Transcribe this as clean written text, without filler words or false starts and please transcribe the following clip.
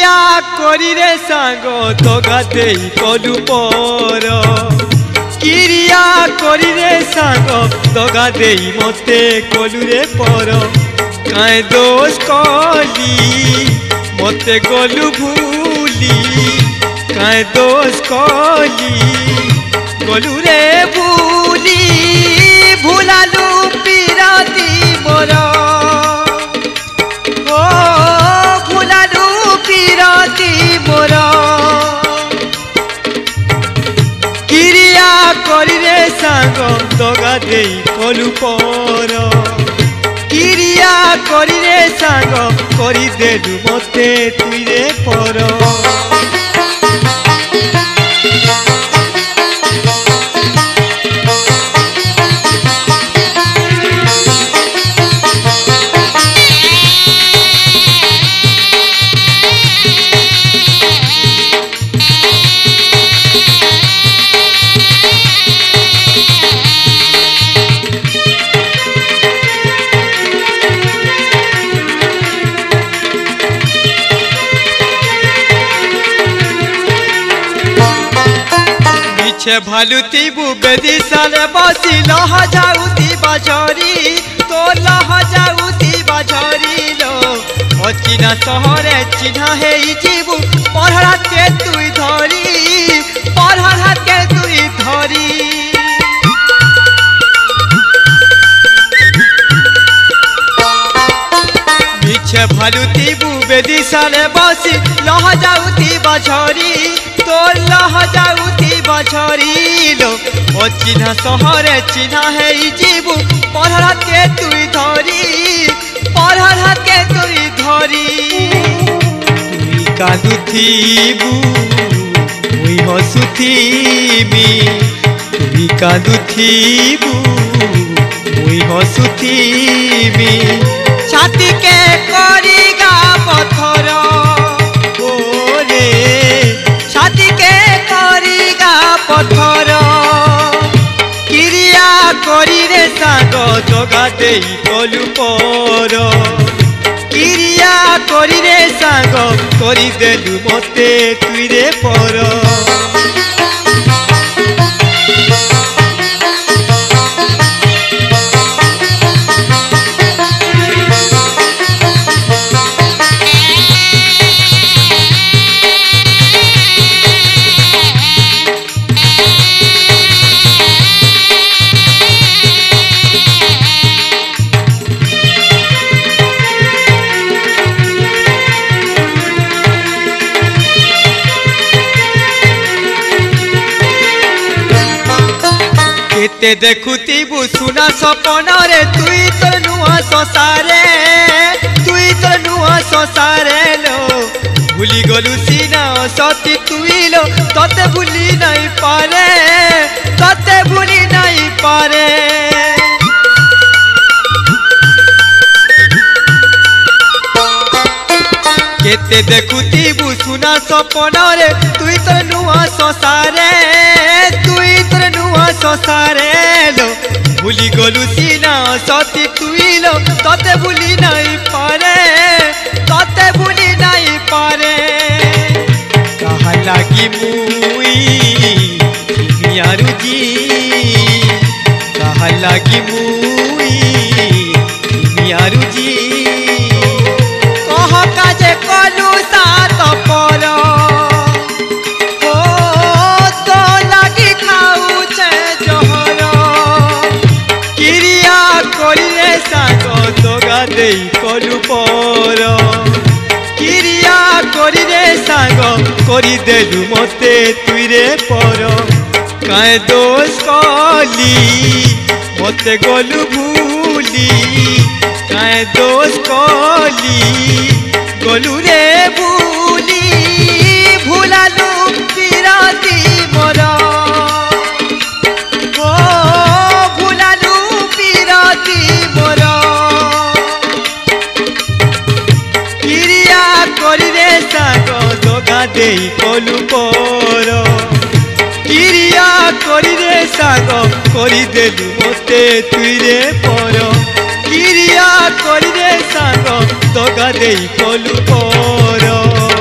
क्रिया करी रे सांग दगा देई कलु पर क्रिया करी रे सांग दगा देई मते कलु रे पर काए दोष कली मते गलु भूली काए दोष कली गलु रे भूली भूलालु पीराती मोर ओ भूलालु पीराती मोर क्रिया करी रे सांग दगा देई कलु पर क्रिया करी रे सांग करी देलु मते तुई रे पर भालुती बेदी साले बसी लह जाऊती बाजारी तो लह जाऊती बाजारी लो अचिना सहरे चिन्हा है जीवु पढ़ा के तुई धरी पढ़ा के तुई धरी पीछे भालुती बेदी साले बसी लह जाऊती बाजारी तो लह जाऊती बाछरी लो अचिन्हा सहरे चिन्हा है जीवु पढ़ा के तुई धरी पढ़ा के तुई धरी तुई कांदुथीबु मुई हसुथीबी तुई कांदुथीबु मुई हसुथीबी छाती के करिगा पत्थर पत्थर क्रिया करी रे सांग दगा देई कलु पर क्रिया करी रे सांग करी देलु मते तुई रे पर केते देखुतीबु सुना सपन रे तुई तो नुआ संसारे तुई तो नुआ संसारे लो भूली गलु सीना सती तुई लो तते भूली नहीं पारे तते भूली नहीं पारे केते देखुतीबु सुना सपन रे तुई तो नुआ संसारे तुई तो नुआ संसारे लो भूली गलु सीना सती तुई लो तते भूली नहीं पारे तते भूली नहीं पारे कहा लागी मुई मियारू जी कहा लागी मुई मियारू जी कह काजे कलु सात पर देई कलु पर क्रिया करी रे सांग करी देलु मते तुई रे पर काए दोष कली मते गलु भूली काए दोष कली गलु रे भूली भूलालु पीराती मोर ओ भूलालु पीराती मोर करी रे सांग दगा देई कलु पर क्रिया करी रे सांग करी देलु मते तुई रे पर क्रिया करी रे सांग दगा देई कलु पर।